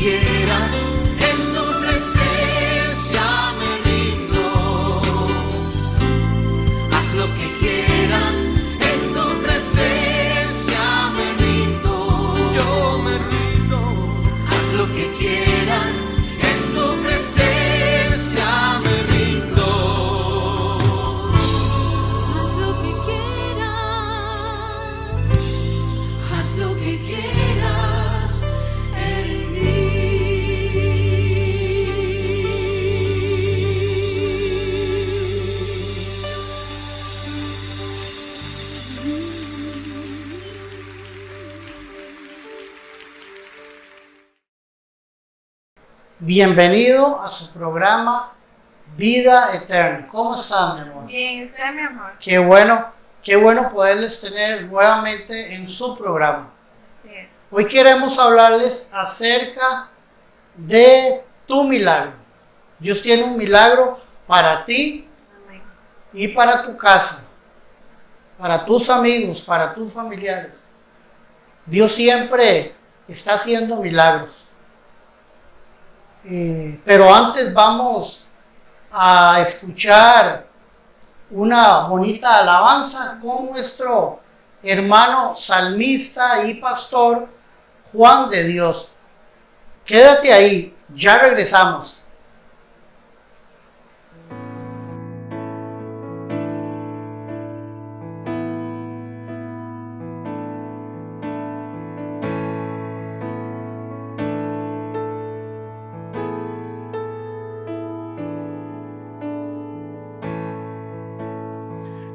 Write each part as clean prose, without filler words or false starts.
quieras, en tu presencia me rindo. Haz lo que quieras, en tu presencia me rindo. Yo me rindo. Haz lo que quieras, en tu presencia me rindo. Haz lo que quieras, haz lo que quieras en mí. Bienvenido a su programa Vida Eterna. ¿Cómo están, mi amor? Bien, ¿y usted, mi amor? Qué bueno poderles tener nuevamente en su programa. Así es. Hoy queremos hablarles acerca de tu milagro. Dios tiene un milagro para ti Amén. y para tu casa, para tus amigos, para tus familiares. Dios siempre está haciendo milagros. Pero antes vamos a escuchar una bonita alabanza con nuestro hermano salmista y pastor Juan de Dios. Quédate ahí, ya regresamos.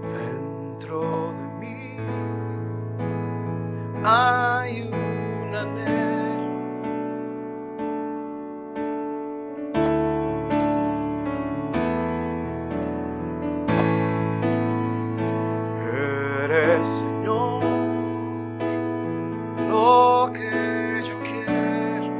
Dentro de mí hay un anhelo eres, Señor, lo que yo quiero.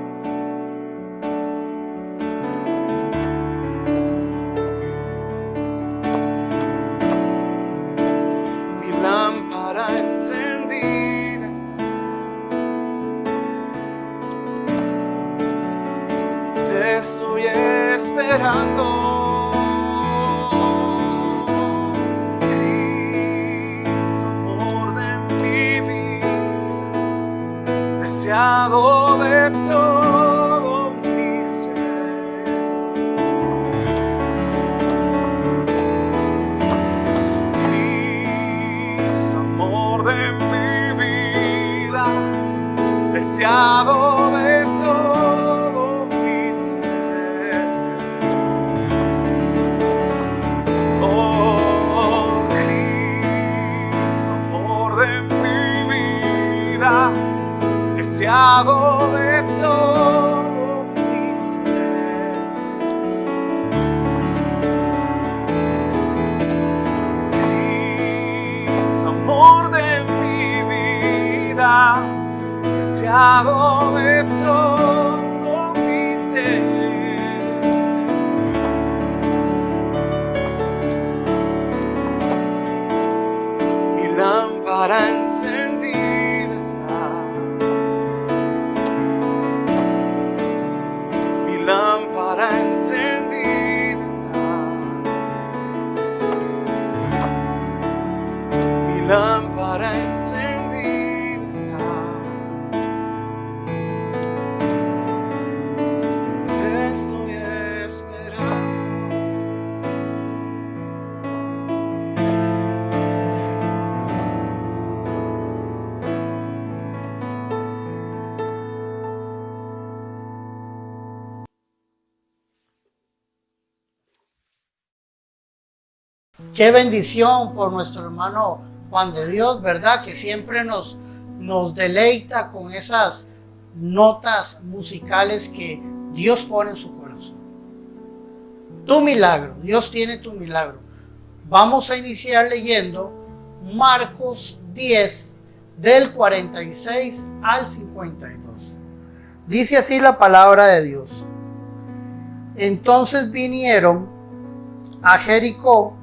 Mi lámpara encendida está, te estoy esperando. Cristo, amor de mi vida, deseado de todo mi ser. Cristo, amor de mi vida, deseado de todo mi ser. Oh, Cristo, amor de mi vida, deseado de todo mi ser. Cristo, amor de mi vida, deseado de todo mi ser. Mi lámpara encendida está, mi lámpara encendida está, mi lámpara encendida está. Te estoy esperando. Qué bendición por nuestro hermano Juan de Dios, ¿verdad? Que siempre nos deleita con esas notas musicales que Dios pone en su corazón. Tu milagro, Dios tiene tu milagro. Vamos a iniciar leyendo Marcos 10, del 46 al 52. Dice así la palabra de Dios. Entonces vinieron a Jericó,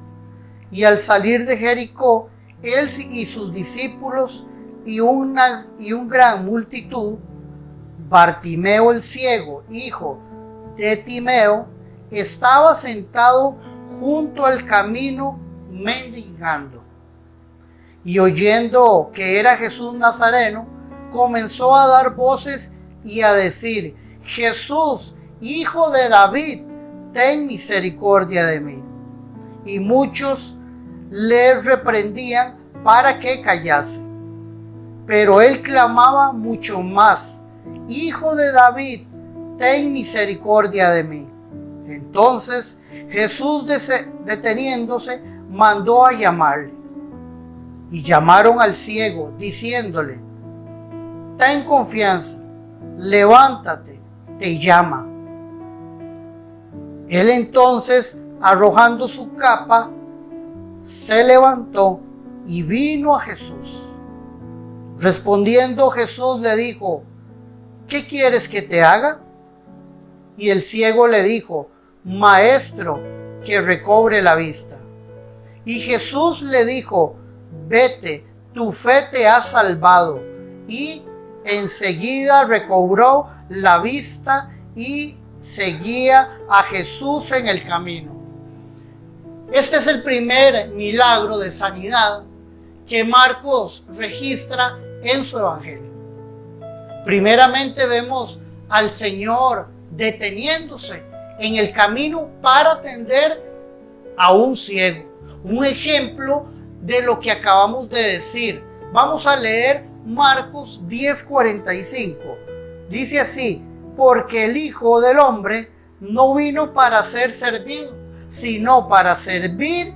y al salir de Jericó, él y sus discípulos y una gran multitud, Bartimeo el ciego, hijo de Timeo, estaba sentado junto al camino mendigando. Y oyendo que era Jesús Nazareno, comenzó a dar voces y a decir: Jesús, hijo de David, ten misericordia de mí. Y muchos le reprendían para que callase. Pero él clamaba mucho más: Hijo de David, ten misericordia de mí. Entonces Jesús, deteniéndose, mandó a llamarle. Y llamaron al ciego, diciéndole: ten confianza, levántate, te llama. Él entonces, arrojando su capa, se levantó y vino a Jesús. Respondiendo Jesús le dijo: ¿qué quieres que te haga? Y el ciego le dijo: Maestro, que recobre la vista. Y Jesús le dijo: vete, tu fe te ha salvado. Y enseguida recobró la vista y seguía a Jesús en el camino. Este es el primer milagro de sanidad que Marcos registra en su evangelio. Primeramente vemos al Señor deteniéndose en el camino para atender a un ciego. Un ejemplo de lo que acabamos de decir. Vamos a leer Marcos 10:45. Dice así: porque el Hijo del Hombre no vino para ser servido, sino para servir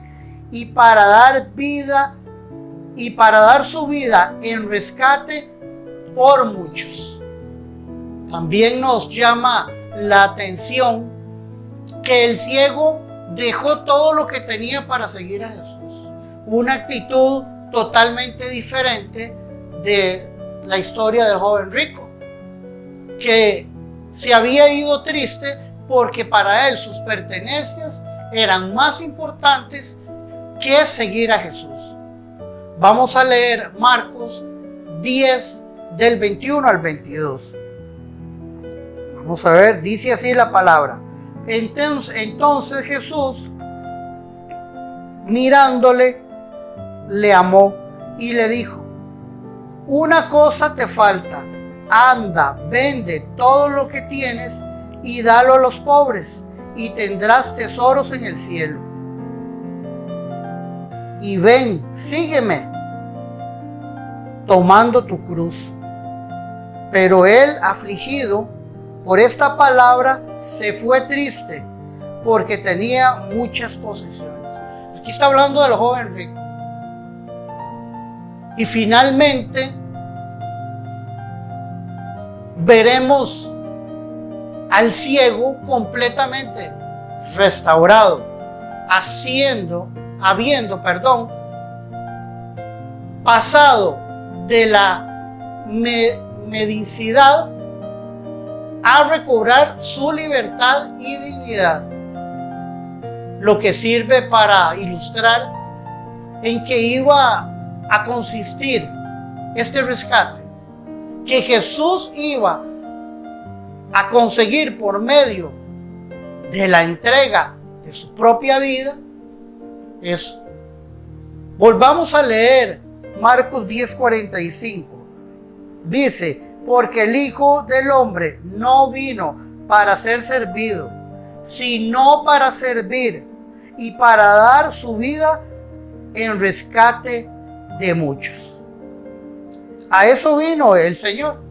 y para dar vida y para dar su vida en rescate por muchos. También nos llama la atención que el ciego dejó todo lo que tenía para seguir a Jesús. Una actitud totalmente diferente de la historia del joven rico, que se había ido triste porque para él sus pertenencias eran más importantes que seguir a Jesús. Vamos a leer Marcos 10 del 21 al 22. Vamos a ver, dice así la palabra. Entonces Jesús, mirándole, le amó y le dijo: una cosa te falta, anda, vende todo lo que tienes y dalo a los pobres, y tendrás tesoros en el cielo. Y ven, sígueme, tomando tu cruz. Pero él, afligido por esta palabra, se fue triste, porque tenía muchas posesiones. Aquí está hablando del joven rico. Y finalmente veremos al ciego completamente restaurado, habiendo pasado de la mendicidad a recobrar su libertad y dignidad. Lo que sirve para ilustrar en qué iba a consistir este rescate, que Jesús iba a conseguir por medio de la entrega de su propia vida. Eso. Volvamos a leer Marcos 10:45. Dice: porque el Hijo del Hombre no vino para ser servido, sino para servir y para dar su vida en rescate de muchos. A eso vino el Señor.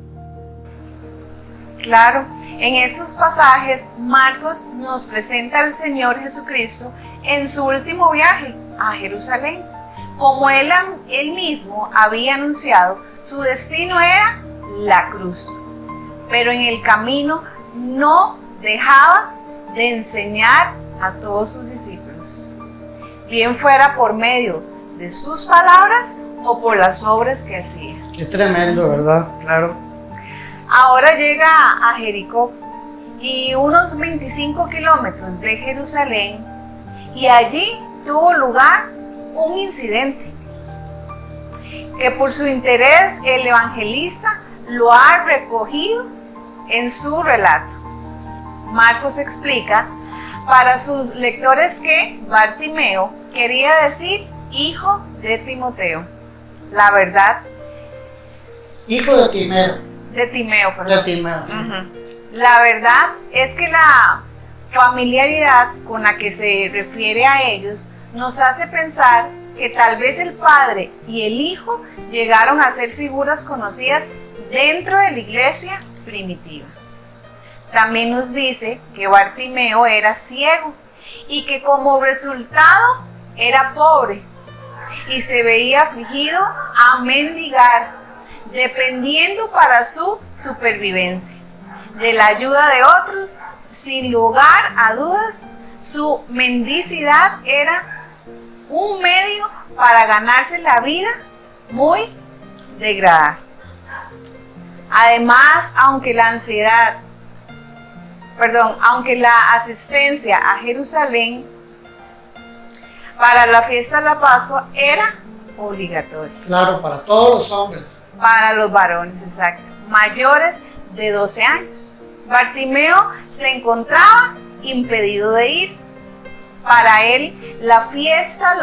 Claro, en estos pasajes Marcos nos presenta al Señor Jesucristo en su último viaje a Jerusalén. Como él mismo había anunciado, su destino era la cruz. Pero en el camino no dejaba de enseñar a todos sus discípulos, bien fuera por medio de sus palabras o por las obras que hacía. Qué tremendo, ¿verdad? Claro. Ahora llega a Jericó y unos 25 kilómetros de Jerusalén, y allí tuvo lugar un incidente que por su interés el evangelista lo ha recogido en su relato. Marcos explica para sus lectores que Bartimeo quería decir hijo de Timoteo. La verdad, Hijo de Timeo. de Timeo, perdón. De Timeo. Sí. La verdad es que la familiaridad con la que se refiere a ellos nos hace pensar que tal vez el padre y el hijo llegaron a ser figuras conocidas dentro de la iglesia primitiva. También nos dice que Bartimeo era ciego y que como resultado era pobre y se veía afligido a mendigar, dependiendo para su supervivencia de la ayuda de otros. Sin lugar a dudas, su mendicidad era un medio para ganarse la vida muy degradada. Además, aunque la asistencia a Jerusalén para la fiesta de la Pascua era obligatoria. Claro, para todos los hombres. Para los varones, exacto, mayores de 12 años. Bartimeo se encontraba impedido de ir. Para él, la fiesta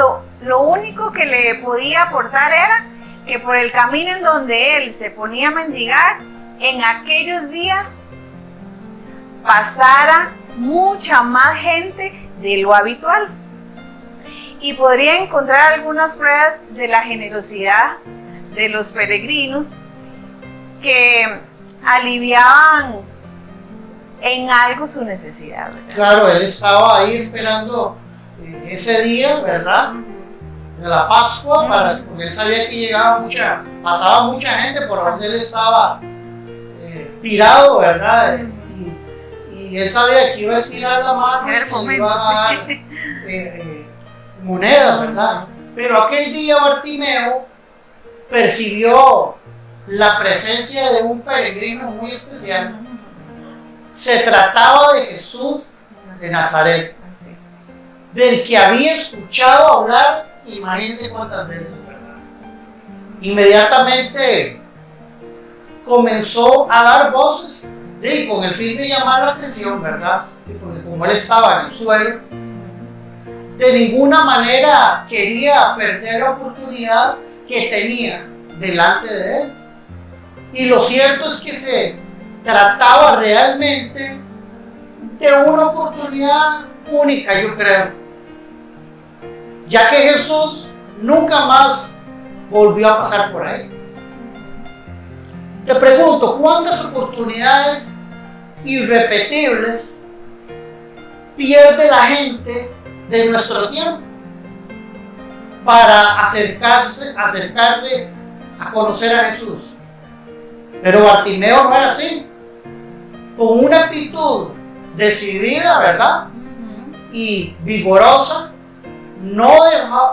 lo único que le podía aportar era que por el camino en donde él se ponía a mendigar, en aquellos días pasara mucha más gente de lo habitual. Y podría encontrar algunas pruebas de la generosidad de los peregrinos que aliviaban en algo su necesidad, ¿verdad? Claro, él estaba ahí esperando ese día, ¿verdad? De la Pascua, porque él sabía que pasaba mucha gente por donde él estaba tirado, ¿verdad? Y él sabía que iba a estirar la mano Era el y momento, le iba a dar moneda, ¿verdad? Pero aquel día Bartimeo percibió la presencia de un peregrino muy especial. Se trataba de Jesús de Nazaret, Así es. del que había escuchado hablar, imagínense cuántas veces, ¿verdad? Inmediatamente comenzó a dar voces, con el fin de llamar la atención, ¿verdad? Porque como él estaba en el suelo, de ninguna manera quería perder la oportunidad que tenía delante de él. Y lo cierto es que se trataba realmente de una oportunidad única, yo creo, ya que Jesús nunca más volvió a pasar por ahí. Te pregunto, ¿cuántas oportunidades irrepetibles pierde la gente de nuestro tiempo para acercarse a conocer a Jesús? Pero Bartimeo no era así. Con una actitud decidida, ¿verdad? Y vigorosa, no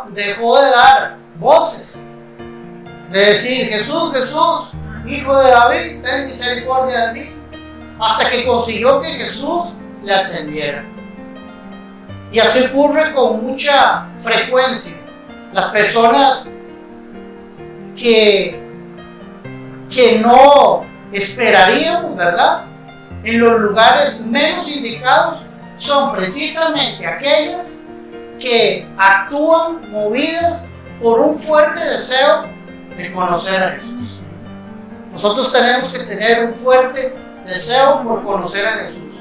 dejó de dar voces, de decir: Jesús, Jesús, Hijo de David, ten misericordia de mí, hasta que consiguió que Jesús le atendiera. Y así ocurre con mucha frecuencia. Las personas que no esperaríamos, ¿verdad?, en los lugares menos indicados, son precisamente aquellas que actúan movidas por un fuerte deseo de conocer a Jesús. Nosotros tenemos que tener un fuerte deseo por conocer a Jesús,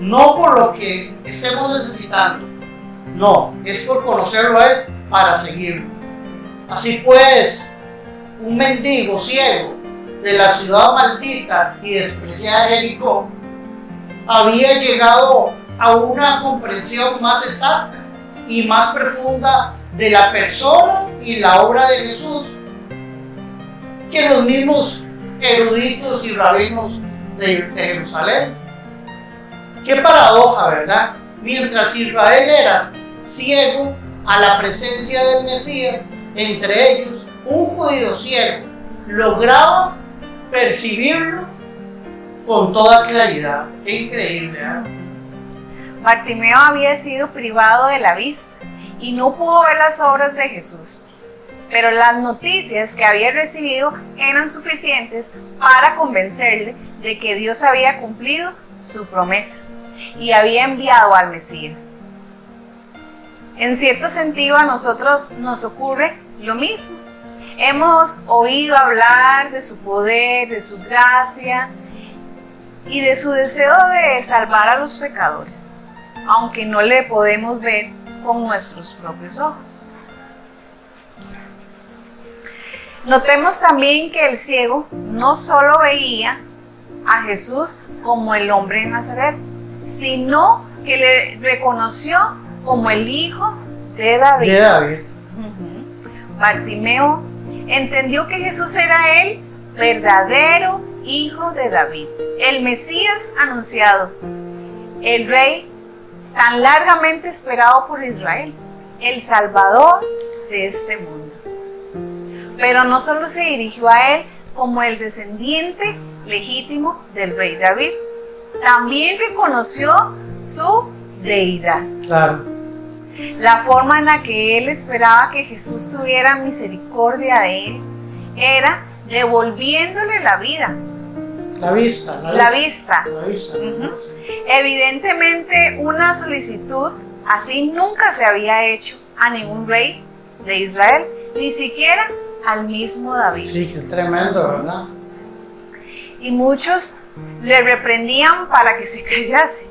no por lo que estemos necesitando, no, es por conocerlo a Él para seguirlo. Así pues, un mendigo ciego de la ciudad maldita y despreciada de Jericó había llegado a una comprensión más exacta y más profunda de la persona y la obra de Jesús que los mismos eruditos y rabinos de Jerusalén. Qué paradoja, ¿verdad? Mientras Israel era ciego a la presencia del Mesías, entre ellos un judío ciego lograba percibirlo con toda claridad. Qué increíble, ¿eh? Bartimeo había sido privado de la vista y no pudo ver las obras de Jesús. pero las noticias que había recibido eran suficientes para convencerle de que Dios había cumplido su promesa y había enviado al Mesías. En cierto sentido, a nosotros nos ocurre lo mismo. Hemos oído hablar de su poder, de su gracia y de su deseo de salvar a los pecadores, aunque no le podemos ver con nuestros propios ojos. Notemos también que el ciego no solo veía a Jesús como el hombre de Nazaret, sino que le reconoció como el hijo de David. De David. Bartimeo entendió que Jesús era el verdadero hijo de David, el Mesías anunciado, el rey tan largamente esperado por Israel, el Salvador de este mundo. Pero no solo se dirigió a él como el descendiente legítimo del rey David, también reconoció su deidad. Claro. La forma en la que él esperaba que Jesús tuviera misericordia de él era devolviéndole la vida. La vista. La vista. Ujú. Evidentemente, una solicitud así nunca se había hecho a ningún rey de Israel, ni siquiera al mismo David. Sí, qué tremendo, ¿verdad? Y muchos le reprendían para que se callase.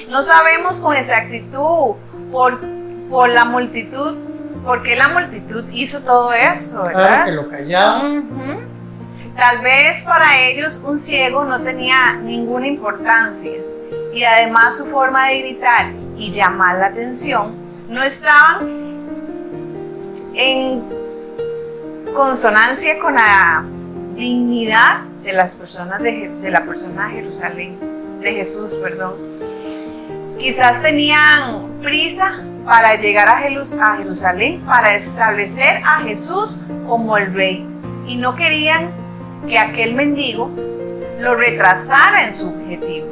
No sabemos con exactitud por la multitud, por qué la multitud hizo todo eso, ¿verdad? Claro que lo callaban. Tal vez para ellos un ciego no tenía ninguna importancia y además su forma de gritar y llamar la atención no estaban en consonancia con la dignidad de las personas de la persona de Jerusalén, de Jesús, perdón. Quizás tenían prisa para llegar a Jerusalén para establecer a Jesús como el rey y no querían que aquel mendigo lo retrasara en su objetivo.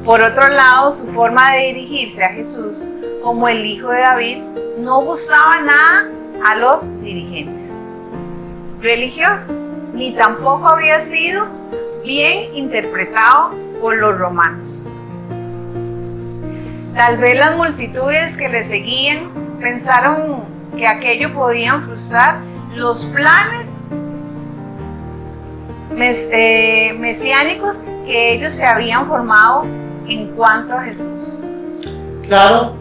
Por otro lado, su forma de dirigirse a Jesús como el hijo de David no gustaba nada a los dirigentes religiosos, ni tampoco habría sido bien interpretado por los romanos. Tal vez las multitudes que le seguían pensaron que aquello podían frustrar los planes mesiánicos que ellos se habían formado en cuanto a Jesús. Claro,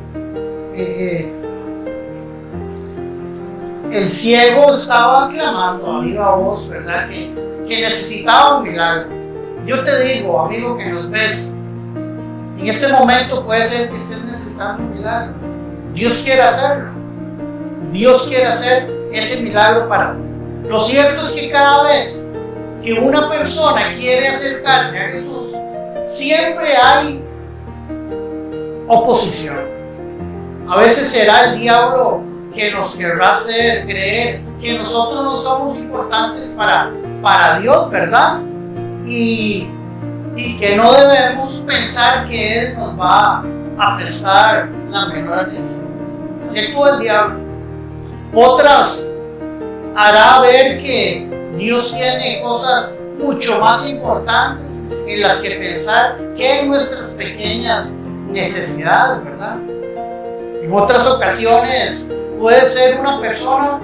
el ciego estaba clamando a viva voz, ¿verdad? Que necesitaba un milagro. Yo te digo, amigo que nos ves, en ese momento puede ser que estés necesitando un milagro. Dios quiere hacerlo. Dios quiere hacer ese milagro para ti. Lo cierto es que cada vez que una persona quiere acercarse a Jesús, siempre hay oposición. A veces será el diablo que nos querrá hacer creer que nosotros no somos importantes para Dios, ¿verdad? Y que no debemos pensar que Él nos va a prestar la menor atención. Así actúa el diablo. Otras hará ver que Dios tiene cosas mucho más importantes en las que pensar que en nuestras pequeñas necesidades, ¿verdad? En otras ocasiones puede ser una persona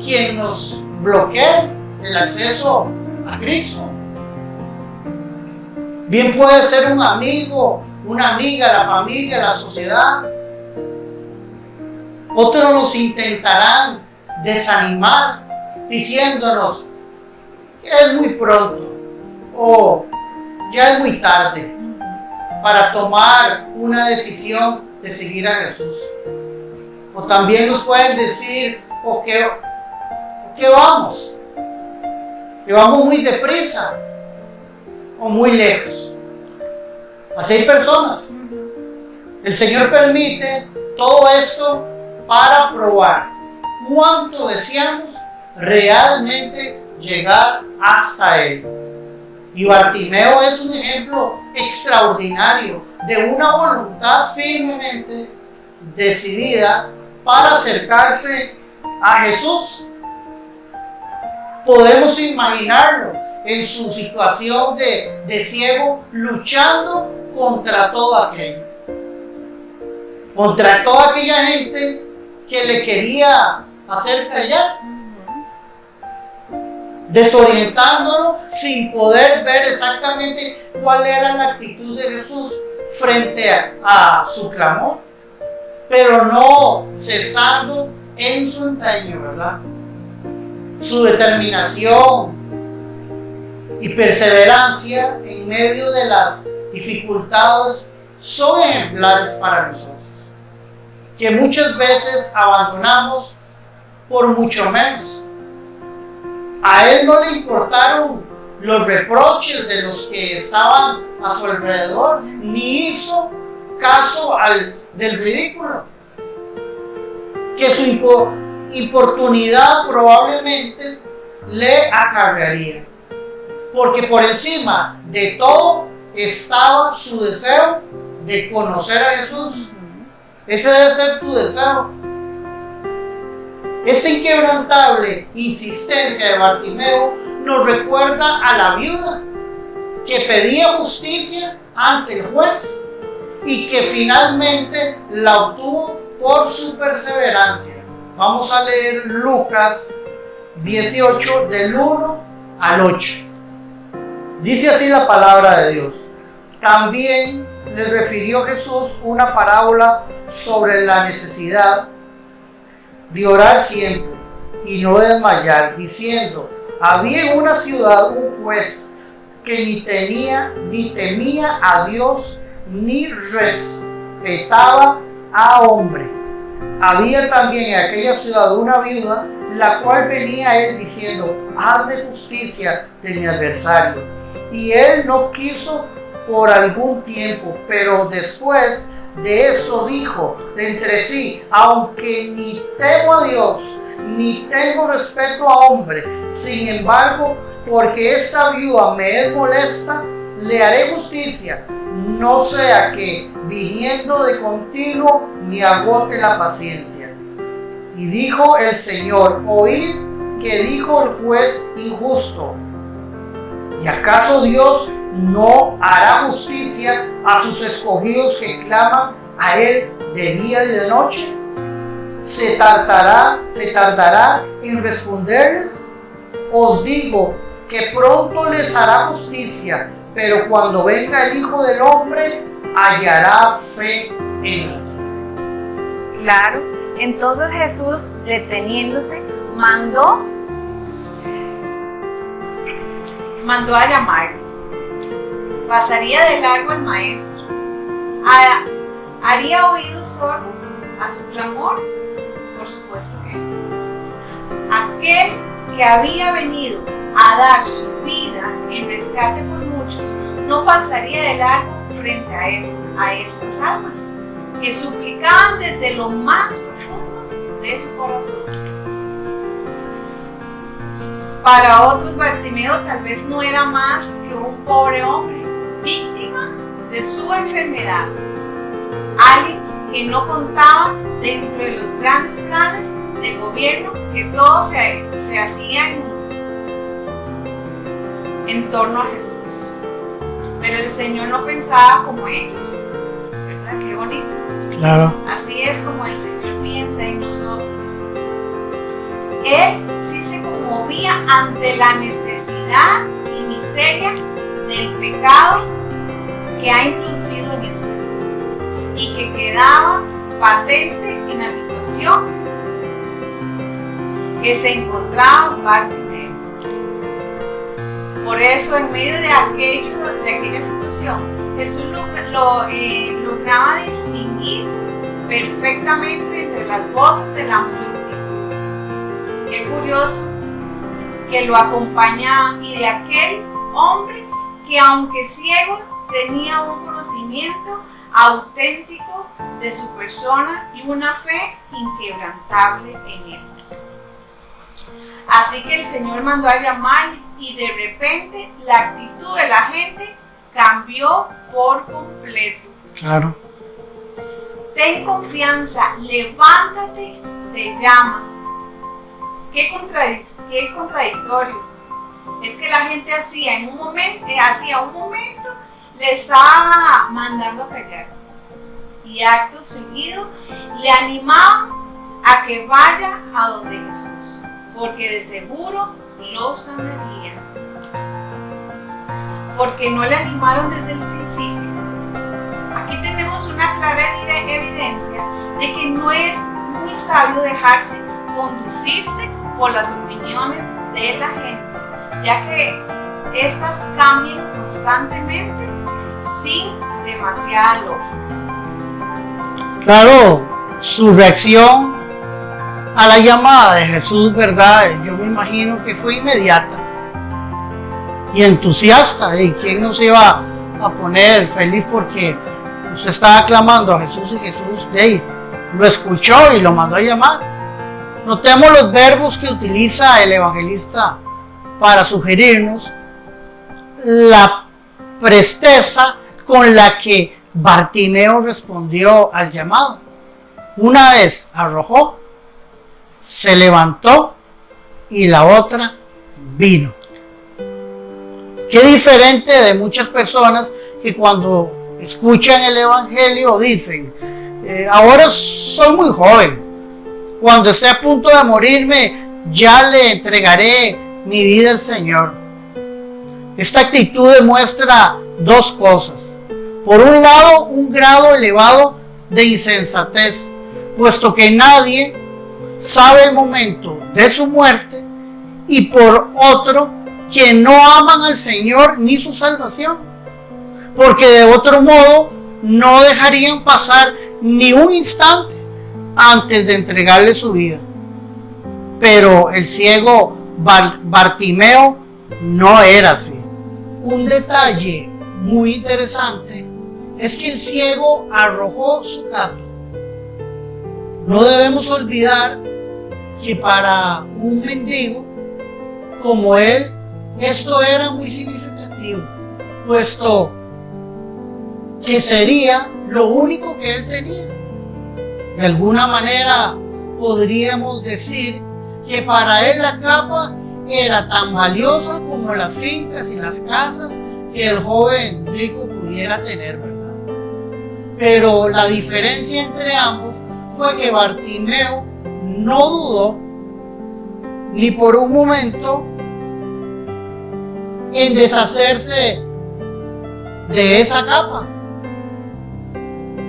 quien nos bloquee el acceso a Cristo. Bien puede ser un amigo, una amiga, la familia, la sociedad. Otros nos intentarán desanimar diciéndonos que es muy pronto o ya es muy tarde para tomar una decisión de seguir a Jesús. O también nos pueden decir que vamos muy deprisa o muy lejos. Así hay personas. El Señor permite todo esto para probar cuánto deseamos realmente llegar hasta Él. Y Bartimeo es un ejemplo extraordinario de una voluntad firmemente decidida para acercarse a Jesús. Podemos imaginarlo en su situación de ciego, luchando contra todo aquello. Contra toda aquella gente que le quería hacer callar. Desorientándolo sin poder ver exactamente cuál era la actitud de Jesús frente a su clamor, pero no cesando en su empeño, ¿verdad? Su determinación y perseverancia en medio de las dificultades son ejemplares para nosotros, que muchas veces abandonamos por mucho menos. A él no le importaron los reproches de los que estaban a su alrededor, ni hizo caso del ridículo, que su importunidad probablemente le acarrearía, porque por encima de todo estaba su deseo de conocer a Jesús. Ese debe ser tu deseo. Esa inquebrantable insistencia de Bartimeo nos recuerda a la viuda que pedía justicia ante el juez y que finalmente la obtuvo por su perseverancia. Vamos a leer Lucas 18 del 1 al 8. Dice así la palabra de Dios. También les refirió Jesús una parábola sobre la necesidad de orar siempre y no desmayar, diciendo: había en una ciudad un juez que ni temía a Dios ni respetaba a hombre. Había también en aquella ciudad una viuda, la cual venía a él diciendo: hazme justicia de mi adversario. Y él no quiso por algún tiempo, pero después de esto dijo de entre sí: aunque ni temo a Dios, ni tengo respeto a hombre, sin embargo, porque esta viuda me es molesta, le haré justicia, no sea que, viniendo de continuo, me agote la paciencia. Y dijo el Señor: oíd que dijo el juez injusto. ¿Y acaso Dios no hará justicia a sus escogidos que claman a Él de día y de noche? ¿Se tardará en responderles? Os digo que pronto les hará justicia, pero cuando venga el Hijo del Hombre, hallará fe en él. Claro, entonces Jesús, deteniéndose, mandó a llamarlo. Pasaría de largo el maestro. ¿Haría oídos sordos a su clamor? Por supuesto que no. Aquel que había venido a dar su vida en rescate por muchos no pasaría de largo frente a estas almas que suplicaban desde lo más profundo de su corazón. Para otros, Bartimeo tal vez no era más que un pobre hombre, víctima de su enfermedad, alguien que no contaba dentro de los grandes planes de gobierno que todos se hacían en torno a Jesús. Pero el Señor no pensaba como ellos, ¿verdad? Qué bonito. Claro. Así es como el Señor piensa en nosotros. Él sí se conmovía ante la necesidad y miseria del pecado que ha introducido en este mundo y que quedaba patente en la situación que se encontraba Bartimeo. Por eso, en medio de aquella situación, Jesús lograba distinguir perfectamente entre las voces de la multitud. Qué curioso que lo acompañaban, y de aquel hombre que, aunque ciego, tenía un conocimiento auténtico de su persona y una fe inquebrantable en él. Así que el Señor mandó a llamar, y de repente la actitud de la gente cambió por completo. Claro. Ten confianza, levántate, te llama. Qué contradictorio. Es que la gente hacía un momento, le estaba mandando a callar. Y acto seguido le animaban a que vaya a donde Jesús, porque de seguro lo sanaría. Porque no le animaron desde el principio. Aquí tenemos una clara evidencia de que no es muy sabio dejarse conducirse por las opiniones de la gente, ya que estas cambian constantemente sin demasiada lógica. Claro, su reacción a la llamada de Jesús, ¿verdad? Yo me imagino que fue inmediata y entusiasta. ¿Y quién no se iba a poner feliz porque usted estaba clamando a Jesús y Jesús lo escuchó y lo mandó a llamar? Notemos los verbos que utiliza el evangelista para sugerirnos la presteza con la que Bartimeo respondió al llamado. Una vez arrojó, se levantó y la otra vino. Qué diferente de muchas personas que cuando escuchan el evangelio dicen: ahora soy muy joven, cuando esté a punto de morirme ya le entregaré mi vida al Señor. Esta actitud demuestra dos cosas. Por un lado, un grado elevado de insensatez, puesto que nadie sabe el momento de su muerte, y por otro, que no aman al Señor ni su salvación, porque de otro modo no dejarían pasar ni un instante antes de entregarle su vida. Pero el ciego Bartimeo no era así. Un detalle muy interesante es que el ciego arrojó su capa. No debemos olvidar que para un mendigo como él, esto era muy significativo, puesto que sería lo único que él tenía. De alguna manera podríamos decir que para él la capa era tan valiosa como las fincas y las casas que el joven rico pudiera tener, ¿verdad? Pero la diferencia entre ambos fue que Bartimeo no dudó ni por un momento en deshacerse de esa capa,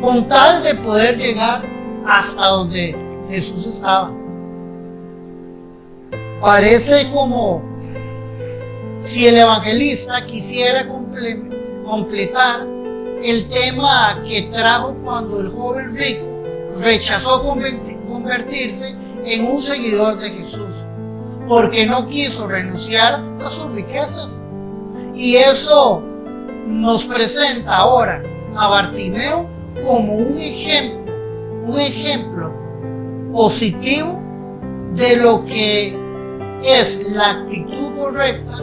con tal de poder llegar hasta donde Jesús estaba. Parece como si el evangelista quisiera completar el tema que trajo cuando el joven rico rechazó convertirse en un seguidor de Jesús, porque no quiso renunciar a sus riquezas. Y eso nos presenta ahora a Bartimeo como un ejemplo positivo de lo que es la actitud correcta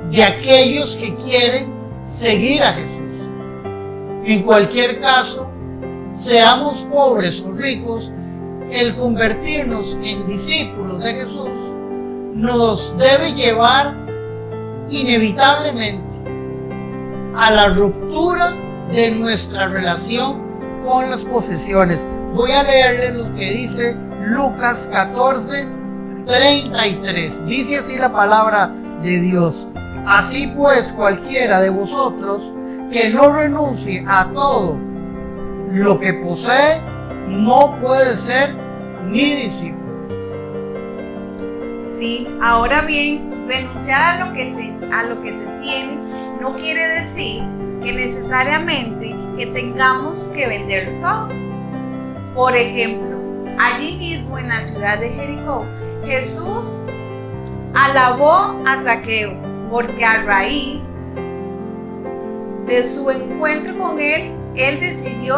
de aquellos que quieren seguir a Jesús. En cualquier caso, seamos pobres o ricos, el convertirnos en discípulos de Jesús nos debe llevar inevitablemente a la ruptura de nuestra relación con las posesiones. Voy a leerles lo que dice Lucas 14:33. Dice así la palabra de Dios: así pues, cualquiera de vosotros que no renuncie a todo lo que posee, no puede ser mi discípulo. Sí, ahora bien, renunciar a lo que se tiene no quiere decir que necesariamente que tengamos que venderlo todo. Por ejemplo, allí mismo en la ciudad de Jericó, Jesús alabó a Zaqueo porque a raíz de su encuentro con él decidió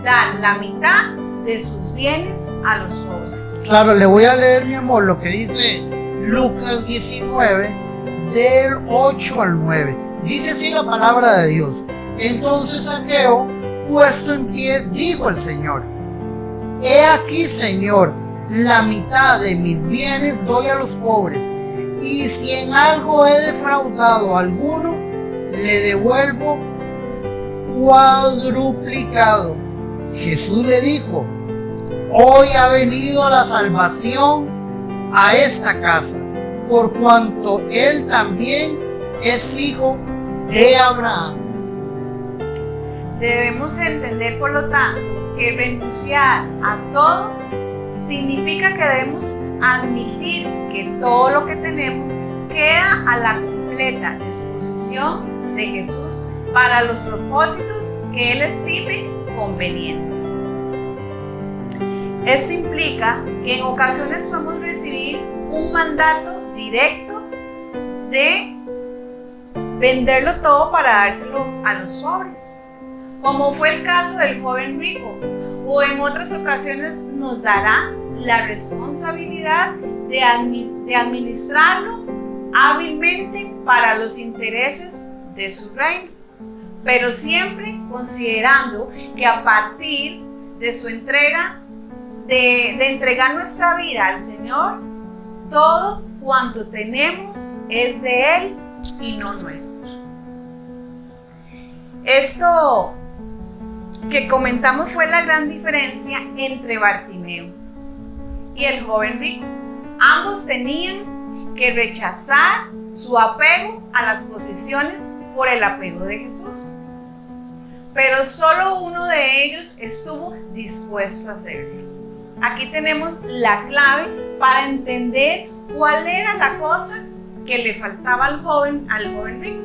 dar la mitad de sus bienes a los pobres. Claro, le voy a leer, mi amor, lo que dice Lucas 19, del 8 al 9. Dice así la palabra de Dios: entonces Zaqueo, puesto en pie, dijo al Señor: he aquí, Señor, la mitad de mis bienes doy a los pobres, y si en algo he defraudado a alguno, le devuelvo cuadruplicado. Jesús le dijo: hoy ha venido la salvación a esta casa, por cuanto él también es hijo de Abraham. Debemos entender, por lo tanto, que renunciar a todo significa que debemos admitir que todo lo que tenemos queda a la completa disposición de Jesús para los propósitos que Él estime convenientes. Esto implica que en ocasiones podemos recibir un mandato directo de venderlo todo para dárselo a los pobres, como fue el caso del joven rico, o en otras ocasiones nos dará la responsabilidad de administrarlo hábilmente para los intereses de su reino, pero siempre considerando que a partir de su entrega, de entregar nuestra vida al Señor, todo cuanto tenemos es de Él y no nuestro. Esto que comentamos fue la gran diferencia entre Bartimeo y el joven rico. Ambos tenían que rechazar su apego a las posesiones por el apego de Jesús, pero solo uno de ellos estuvo dispuesto a hacerlo. Aquí tenemos la clave para entender cuál era la cosa que le faltaba al joven rico.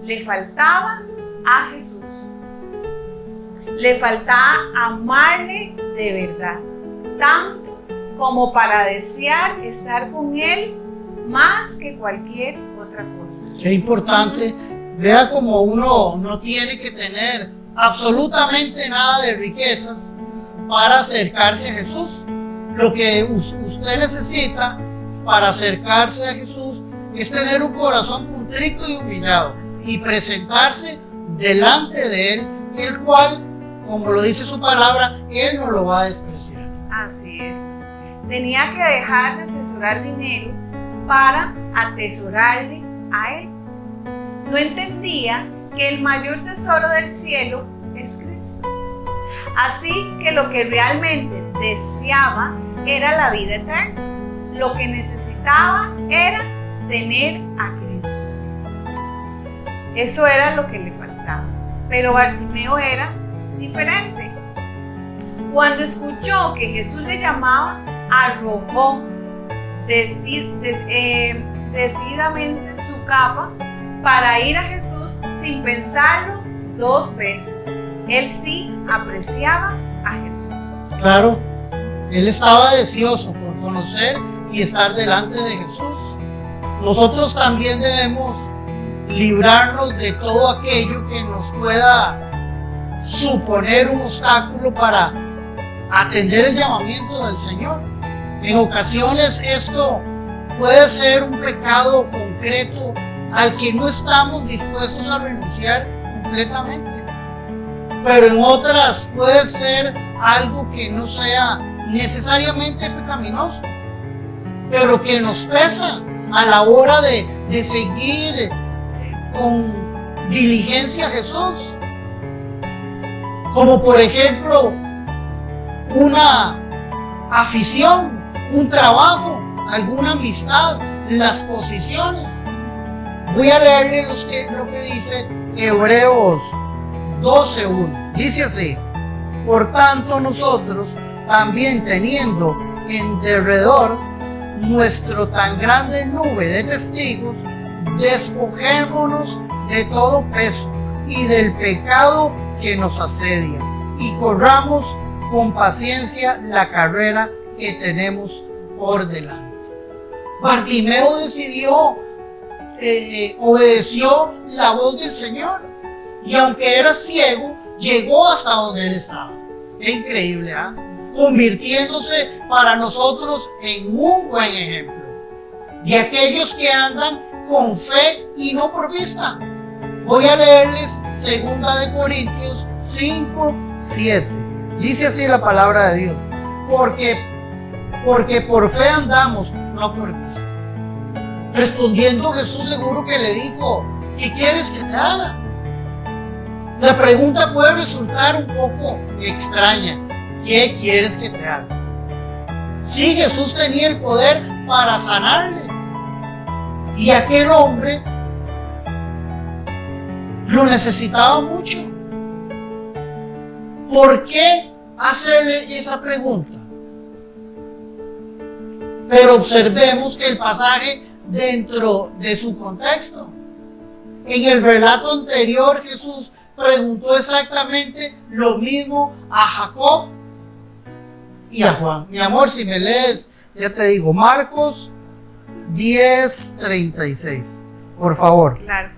Le faltaba a Jesús. Le faltaba amarle de verdad, tanto como para desear estar con Él más que cualquier otra cosa. Qué importante. Vea como uno no tiene que tener absolutamente nada de riquezas para acercarse a Jesús. Lo que usted necesita para acercarse a Jesús es tener un corazón contrito y humillado y presentarse delante de Él, el cual, como lo dice su palabra, Él no lo va a despreciar. Así es. Tenía que dejar de atesorar dinero para atesorarle a Él. No entendía que el mayor tesoro del cielo es Cristo. Así que lo que realmente deseaba era la vida eterna. Lo que necesitaba era tener a Cristo. Eso era lo que le faltaba. Pero Bartimeo era diferente. Cuando escuchó que Jesús le llamaba, arrojó decididamente su capa para ir a Jesús sin pensarlo dos veces. Él sí apreciaba a Jesús. Claro, él estaba deseoso por conocer y estar delante de Jesús. Nosotros también debemos librarnos de todo aquello que nos pueda suponer un obstáculo para atender el llamamiento del Señor. En ocasiones esto puede ser un pecado concreto al que no estamos dispuestos a renunciar completamente, pero en otras puede ser algo que no sea necesariamente pecaminoso, pero que nos pesa a la hora de seguir con diligencia a Jesús, como por ejemplo una afición, un trabajo, alguna amistad, las posiciones. Voy a leerle lo que dice Hebreos 12:1. Dice así: por tanto nosotros, también teniendo en derredor nuestro tan grande nube de testigos, despojémonos de todo peso y del pecado que nos asedia, y corramos con paciencia la carrera que tenemos por delante. Bartimeo decidió, obedeció la voz del Señor, y aunque era ciego, llegó hasta donde él estaba. Qué increíble, ¿ah? Convirtiéndose para nosotros en un buen ejemplo de aquellos que andan con fe y no por vista. Voy a leerles 2 Corintios 5:7. Dice así la palabra de Dios: porque porque por fe andamos, no por vista. Respondiendo Jesús seguro que le dijo, ¿qué quieres que te haga? La pregunta puede resultar un poco extraña. ¿Qué quieres que te haga? Sí, Jesús tenía el poder para sanarle. Y aquel hombre lo necesitaba mucho. ¿Por qué hacerle esa pregunta? Pero observemos que el pasaje dentro de su contexto. En el relato anterior, Jesús preguntó exactamente lo mismo a Jacob y a Juan. Mi amor, si me lees, ya te digo, Marcos 10:36, por favor. Claro.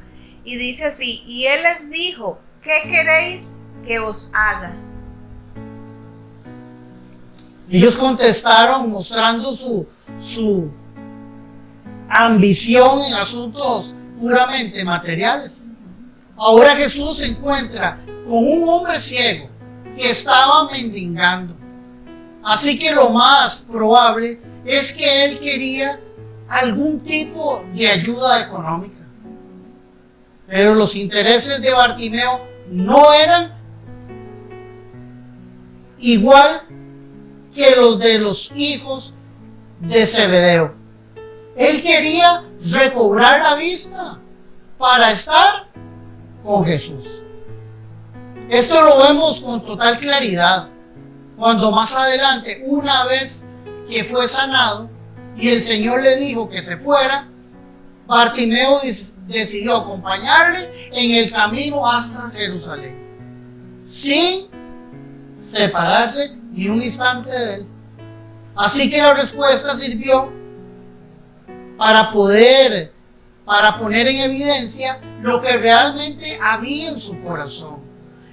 Y dice así, y él les dijo, ¿qué queréis que os haga? Ellos contestaron mostrando su ambición en asuntos puramente materiales. Ahora Jesús se encuentra con un hombre ciego que estaba mendigando. Así que lo más probable es que él quería algún tipo de ayuda económica. Pero los intereses de Bartimeo no eran igual que los de los hijos de Zebedeo. Él quería recobrar la vista para estar con Jesús. Esto lo vemos con total claridad cuando más adelante, una vez que fue sanado y el Señor le dijo que se fuera, Bartimeo decidió acompañarle en el camino hasta Jerusalén, sin separarse ni un instante de él. Así que la respuesta sirvió para poner en evidencia lo que realmente había en su corazón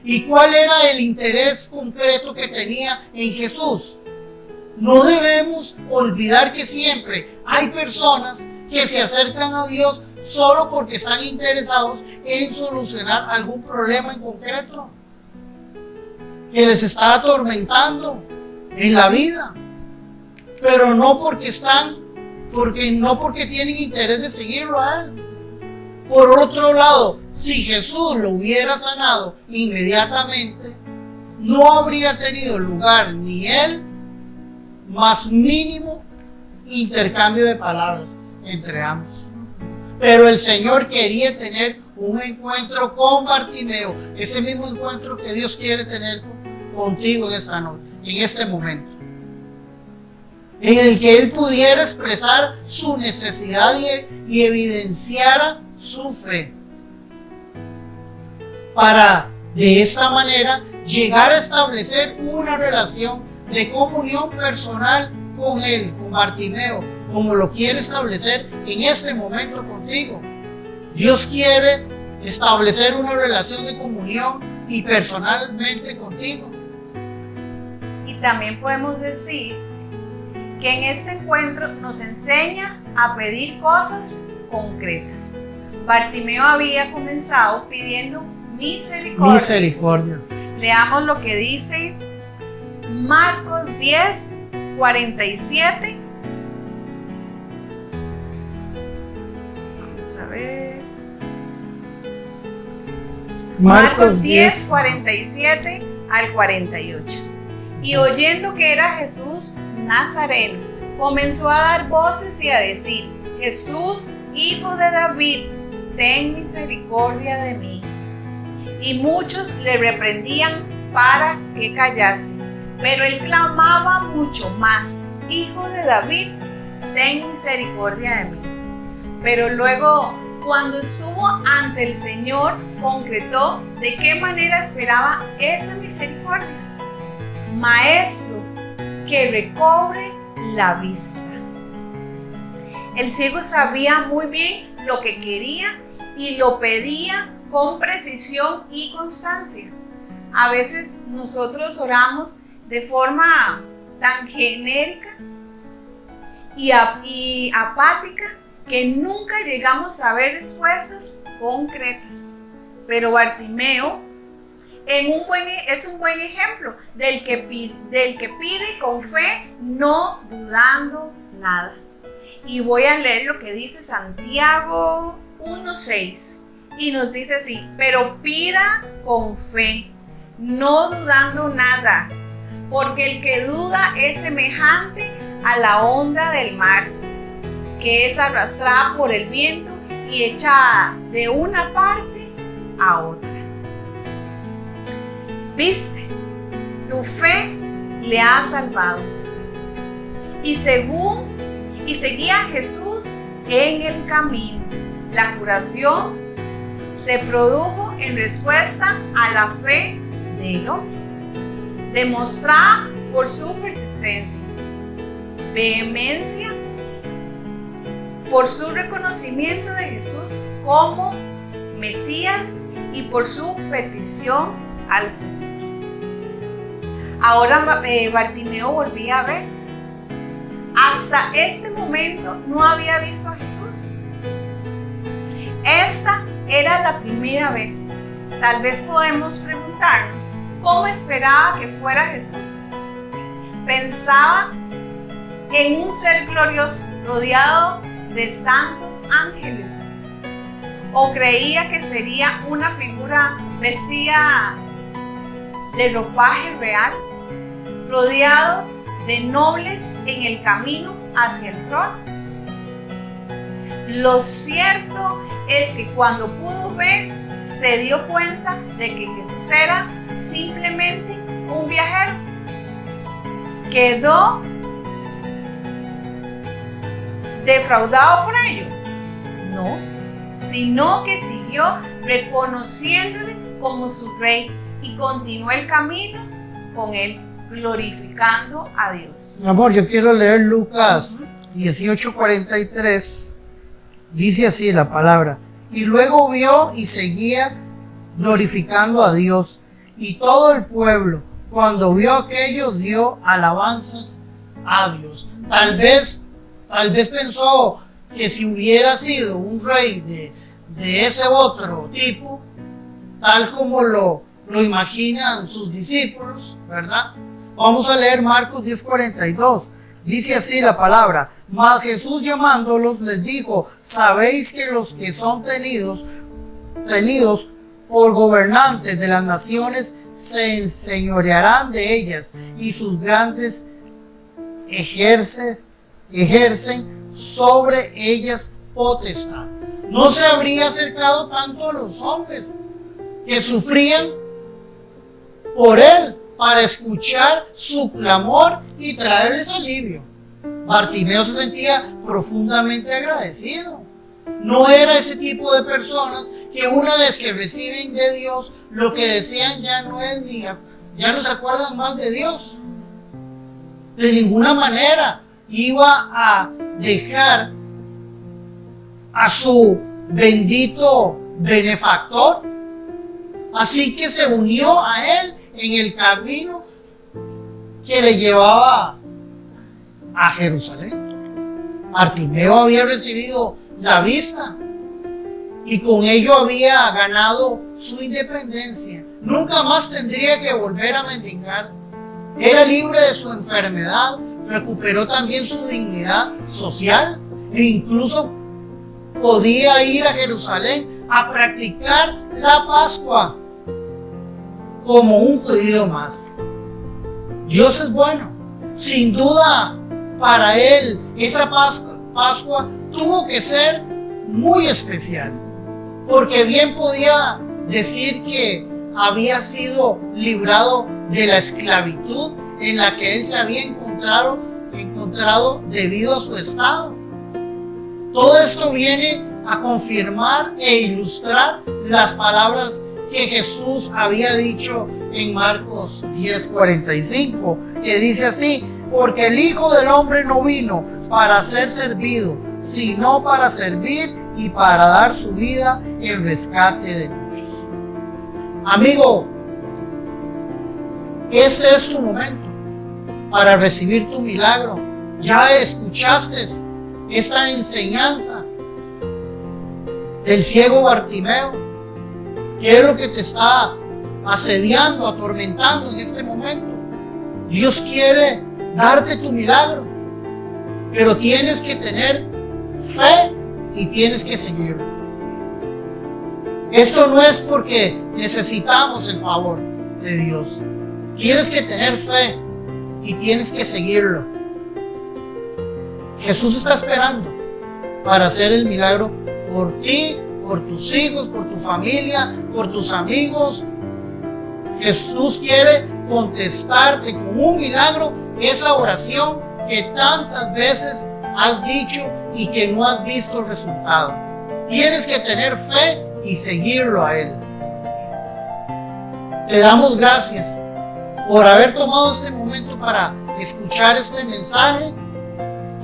y cuál era el interés concreto que tenía en Jesús. No debemos olvidar que siempre hay personas que se acercan a Dios solo porque están interesados en solucionar algún problema en concreto que les está atormentando en la vida, pero no porque tienen interés de seguirlo a él. Por otro lado, si Jesús lo hubiera sanado inmediatamente, no habría tenido lugar ni el más mínimo intercambio de palabras entre ambos. Pero el Señor quería tener un encuentro con Bartimeo, ese mismo encuentro que Dios quiere tener contigo en esta noche, en este momento, en el que Él pudiera expresar su necesidad y evidenciara su fe, para de esta manera llegar a establecer una relación de comunión personal con Él, con Bartimeo, como lo quiere establecer en este momento contigo. Dios quiere establecer una relación de comunión y personalmente contigo. Y también podemos decir que en este encuentro nos enseña a pedir cosas concretas. Bartimeo había comenzado pidiendo misericordia. Leamos lo que dice Marcos 10:47. Vamos a ver. Marcos 10:47 al 48. Y oyendo que era Jesús Nazareno, comenzó a dar voces y a decir: Jesús, hijo de David, ten misericordia de mí. Y muchos le reprendían para que callase, pero él clamaba mucho más: Hijo de David, ten misericordia de mí. Pero luego, cuando estuvo ante el Señor, concretó de qué manera esperaba esa misericordia. Maestro, que recobre la vista. El ciego sabía muy bien lo que quería y lo pedía con precisión y constancia. A veces nosotros oramos de forma tan genérica y apática que nunca llegamos a ver respuestas concretas. Pero Bartimeo es un buen ejemplo del que pide con fe, no dudando nada. Y voy a leer lo que dice Santiago 1:6 y nos dice así: pero pida con fe, no dudando nada, porque el que duda es semejante a la onda del mar, que es arrastrada por el viento y echada de una parte a otra. ¿Viste? Tu fe le ha salvado. Y seguía a Jesús en el camino. La curación se produjo en respuesta a la fe del hombre, demostrada por su persistencia, vehemencia, por su reconocimiento de Jesús como Mesías y por su petición al Señor. Ahora Bartimeo volvía a ver. Hasta este momento no había visto a Jesús. Esta era la primera vez. Tal vez podemos preguntarnos cómo esperaba que fuera Jesús. Pensaba en un ser glorioso rodeado de santos ángeles, o creía que sería una figura vestida de ropaje real, rodeado de nobles en el camino hacia el trono. Lo cierto es que cuando pudo ver, se dio cuenta de que Jesús era simplemente un viajero. Quedó defraudado por ello. No, sino que siguió reconociéndole como su rey y continuó el camino con él, glorificando a Dios. Mi amor, yo quiero leer Lucas 18:43. Dice así la palabra: y luego vio y seguía glorificando a Dios, y todo el pueblo, cuando vio aquello, dio alabanzas a Dios. Tal vez pensó que si hubiera sido un rey de ese otro tipo, tal como lo imaginan sus discípulos, ¿verdad? Vamos a leer Marcos 10:42. Dice así la palabra: mas Jesús llamándolos les dijo: sabéis que los que son tenidos por gobernantes de las naciones se enseñorearán de ellas, y sus grandes ejercen sobre ellas potestad. No se habría acercado tanto a los hombres que sufrían por él, para escuchar su clamor y traerles alivio. Bartimeo se sentía profundamente agradecido. No era ese tipo de personas que una vez que reciben de Dios, lo que desean ya no se acuerdan más de Dios. De ninguna manera iba a dejar a su bendito benefactor. Así que se unió a él en el camino que le llevaba a Jerusalén. Bartimeo había recibido la vista y con ello había ganado su independencia. Nunca más tendría que volver a mendigar. Era libre de su enfermedad, recuperó también su dignidad social e incluso podía ir a Jerusalén a practicar la Pascua como un judío más. Dios es bueno. Sin duda, para él esa Pascua tuvo que ser muy especial, porque bien podía decir que había sido librado de la esclavitud en la que él se había encontrado debido a su estado. Todo esto viene a confirmar e ilustrar las palabras que Jesús había dicho en Marcos 10:45, que dice así: porque el Hijo del Hombre no vino para ser servido, sino para servir y para dar su vida en rescate de muchos. Amigo, este es tu momento para recibir tu milagro. Ya escuchaste esta enseñanza del ciego Bartimeo. ¿Qué es lo que te está asediando, atormentando en este momento. Dios quiere darte tu milagro, pero tienes que tener fe y tienes que seguirlo. Esto no es porque necesitamos el favor de Dios. Tienes que tener fe y tienes que seguirlo. Jesús está esperando para hacer el milagro por ti, por tus hijos, por tu familia, por tus amigos. Jesús quiere contestarte con un milagro esa oración que tantas veces has dicho y que no has visto el resultado. Tienes que tener fe y seguirlo a Él. Te damos gracias por haber tomado este momento para escuchar este mensaje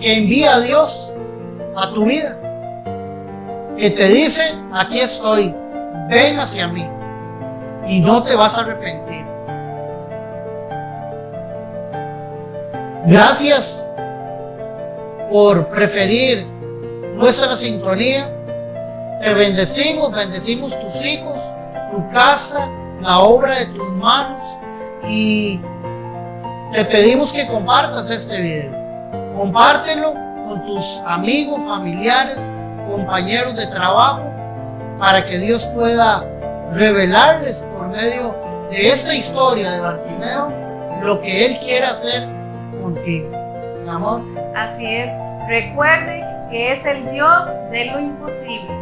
que envía a Dios a tu vida, que te dice: aquí estoy, ven hacia mí y no te vas a arrepentir. Gracias por preferir nuestra sintonía. Te bendecimos, bendecimos tus hijos, tu casa, la obra de tus manos, y te pedimos que compartas este video. Compártelo con tus amigos, familiares, compañeros de trabajo, para que Dios pueda revelarles por medio de esta historia de Bartimeo lo que Él quiere hacer contigo. Mi amor. Así es. Recuerde que es el Dios de lo imposible.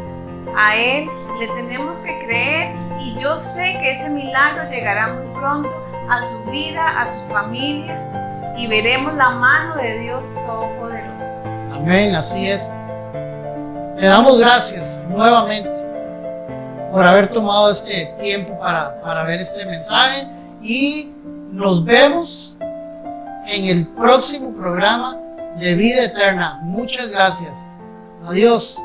A Él le tenemos que creer, y yo sé que ese milagro llegará muy pronto a su vida, a su familia, y veremos la mano de Dios Todopoderoso. Amén, así es. Te damos gracias nuevamente por haber tomado este tiempo para ver este mensaje, y nos vemos en el próximo programa de Vida Eterna. Muchas gracias. Adiós.